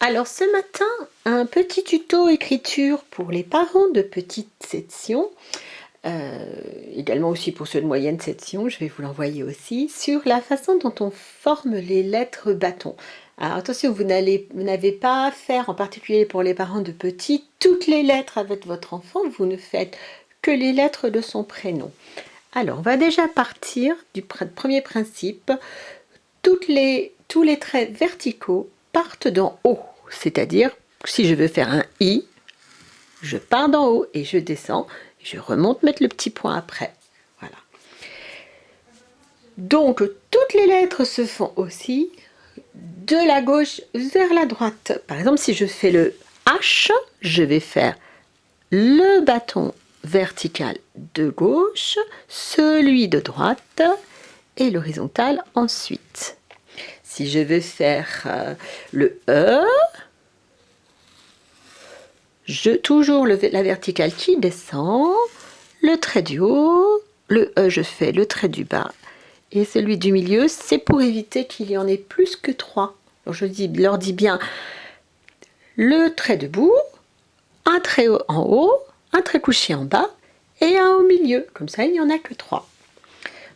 Alors ce matin, un petit tuto écriture pour les parents de petite section, également aussi pour ceux de moyenne section, je vais vous l'envoyer aussi, sur la façon dont on forme les lettres bâtons. Alors attention, vous n'avez pas à faire, en particulier pour les parents de petits, toutes les lettres avec votre enfant, vous ne faites que les lettres de son prénom. Alors on va déjà partir du premier principe, tous les traits verticaux partent d'en haut, c'est-à-dire si je veux faire un I, je pars d'en haut et je descends, je remonte mettre le petit point après. Voilà. Donc toutes les lettres se font aussi de la gauche vers la droite. Par exemple, si je fais le H, je vais faire le bâton vertical de gauche, celui de droite et l'horizontal ensuite. Si je veux faire le E, toujours la verticale qui descend, le trait du haut, le E je fais le trait du bas, et celui du milieu, c'est pour éviter qu'il y en ait plus que 3. Donc je leur dis bien le trait debout, un trait en haut, un trait couché en bas, et un au milieu, comme ça il n'y en a que 3.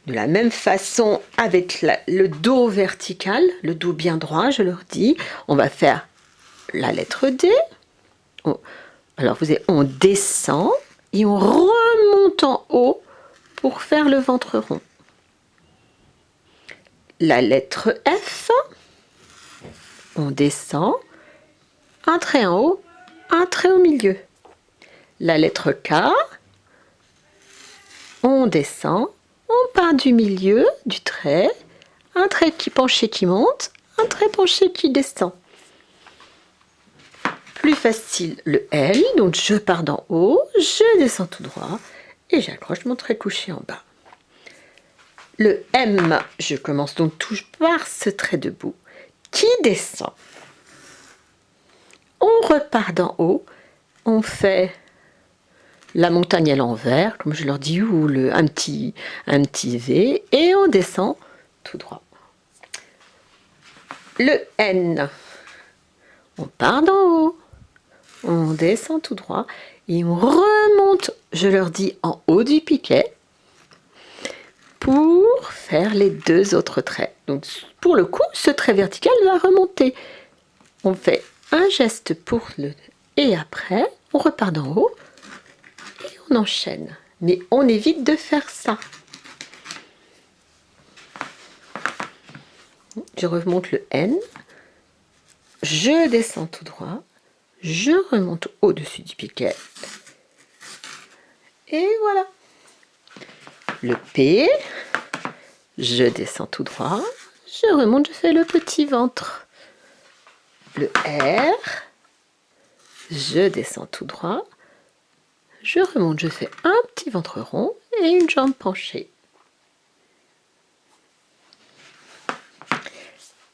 De la même façon, avec le dos vertical, le dos bien droit, je leur dis, on va faire la lettre D. Alors, on descend et on remonte en haut pour faire le ventre rond. La lettre F, on descend, un trait en haut, un trait au milieu. La lettre K, on descend, on part du milieu du trait, un trait penché qui monte, un trait penché qui descend. Plus facile, le L, donc je pars d'en haut, je descends tout droit et j'accroche mon trait couché en bas. Le M, je commence donc toujours par ce trait debout qui descend. On repart d'en haut, on fait la montagne à l'envers, comme je leur dis, ou un petit V, et on descend tout droit. Le N, on part d'en haut, on descend tout droit, et on remonte, je leur dis, en haut du piquet, pour faire les 2 autres traits. Donc pour le coup, ce trait vertical va remonter. On fait un geste pour le... Et après, on repart d'en haut, et on enchaîne. Mais on évite de faire ça. Je remonte le N, je descends tout droit, je remonte au-dessus du piquet, et voilà. Le P, je descends tout droit, je remonte, je fais le petit ventre. Le R, je descends tout droit, je remonte, je fais un petit ventre rond et une jambe penchée.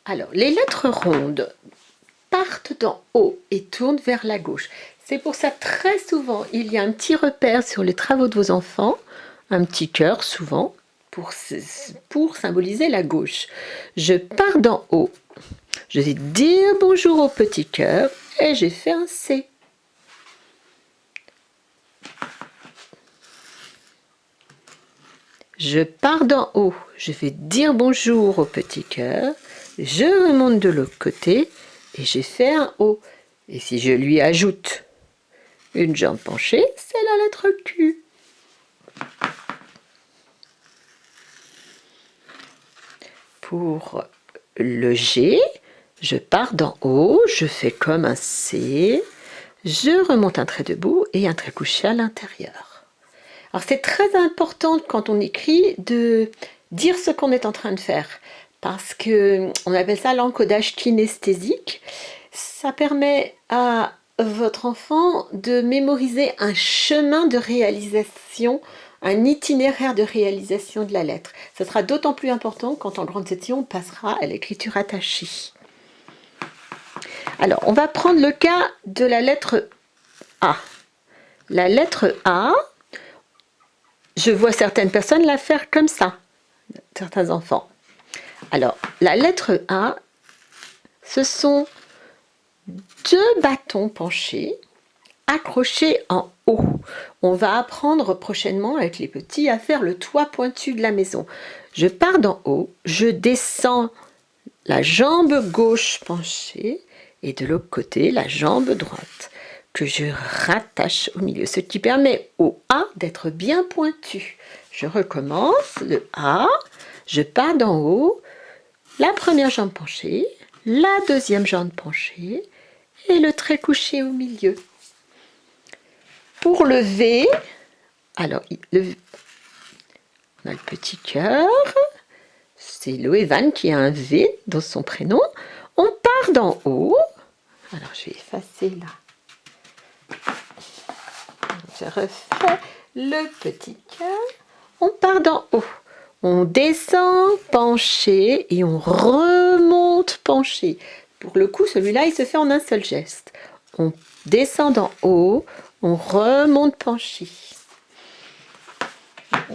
Alors, les lettres rondes partent d'en haut et tournent vers la gauche. C'est pour ça, très souvent, il y a un petit repère sur les travaux de vos enfants, un petit cœur souvent, pour symboliser la gauche. Je pars d'en haut, je vais dire bonjour au petit cœur et j'ai fait un C. Je pars d'en haut, je vais dire bonjour au petit cœur, je remonte de l'autre côté et j'ai fait un O. Et si je lui ajoute une jambe penchée, c'est la lettre Q. Pour le G, je pars d'en haut, je fais comme un C, je remonte un trait debout et un trait couché à l'intérieur. Alors c'est très important quand on écrit de dire ce qu'on est en train de faire, parce qu'on appelle ça l'encodage kinesthésique. Ça permet à votre enfant de mémoriser un chemin de réalisation, un itinéraire de réalisation de la lettre. Ce sera d'autant plus important quand en grande section on passera à l'écriture attachée. Alors, on va prendre le cas de la lettre A. La lettre A, je vois certaines personnes la faire comme ça, certains enfants. Alors, la lettre A, ce sont 2 bâtons penchés accrochés en haut. On va apprendre prochainement avec les petits à faire le toit pointu de la maison. Je pars d'en haut, je descends la jambe gauche penchée et de l'autre côté la jambe droite que je rattache au milieu, ce qui permet au A d'être bien pointu. Je recommence le A, je pars d'en haut, la première jambe penchée, la deuxième jambe penchée et le trait couché au milieu. Pour le V, alors on a le petit cœur, c'est Loevan qui a un V dans son prénom. On part d'en haut, alors je vais effacer là. Je refais le petit cœur, on part d'en haut. On descend penché et on remonte penché. Pour le coup, celui-là, il se fait en un seul geste. On descend d'en haut, on remonte penché.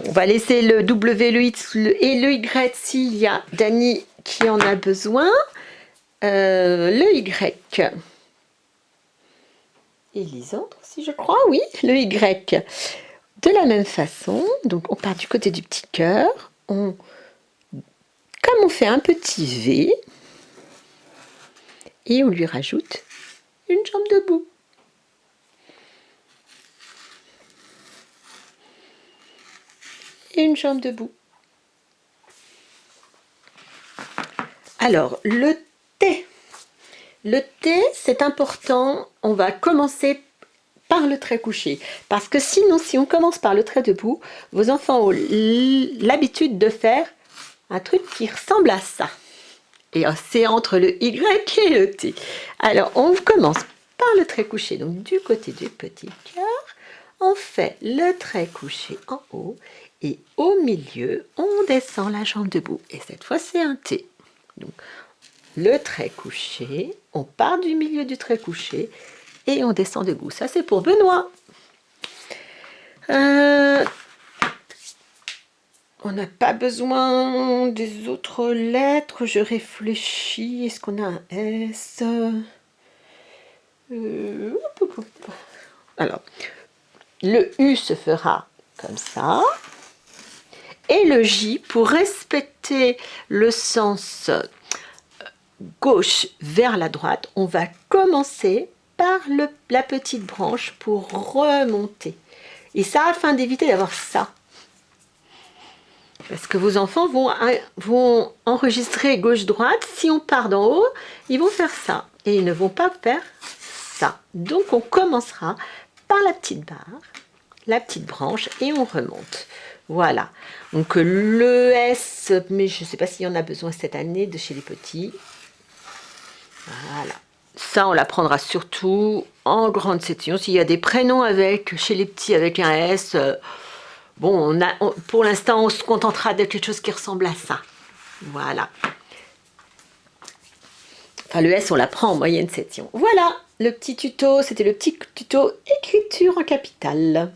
On va laisser le W, le X et le Y s'il y a Dani qui en a besoin. Le Y. Et Lisandre aussi, je crois, oui, le Y. De la même façon, donc on part du côté du petit cœur. Comme on fait un petit V, et on lui rajoute une jambe debout. Et une jambe debout. Alors, le T. Le T, c'est important, on va commencer par le trait couché. Parce que sinon, si on commence par le trait debout, vos enfants ont l'habitude de faire un truc qui ressemble à ça. Et c'est entre le Y et le T. Alors, on commence par le trait couché, donc du côté du petit cœur. On fait le trait couché en haut et au milieu, on descend la jambe debout. Et cette fois, c'est un T. Donc, le trait couché, on part du milieu du trait couché et on descend debout. Ça, c'est pour Benoît. On n'a pas besoin des autres lettres. Je réfléchis. Est-ce qu'on a un S? Alors, le U se fera comme ça. Et le J, pour respecter le sens gauche vers la droite, on va commencer par la petite branche pour remonter. Et ça, afin d'éviter d'avoir ça. Parce que vos enfants vont enregistrer gauche-droite. Si on part d'en haut, ils vont faire ça. Et ils ne vont pas faire ça. Donc, on commencera par la petite barre, la petite branche, et on remonte. Voilà. Donc, le S, mais je ne sais pas s'il y en a besoin cette année de chez les petits. Voilà. Ça, on l'apprendra surtout en grande section. S'il y a des prénoms chez les petits avec un S... Bon, pour l'instant, on se contentera de quelque chose qui ressemble à ça. Voilà. Enfin, le S, on l'apprend en moyenne section. Voilà, le petit tuto, c'était le petit tuto écriture en capitale.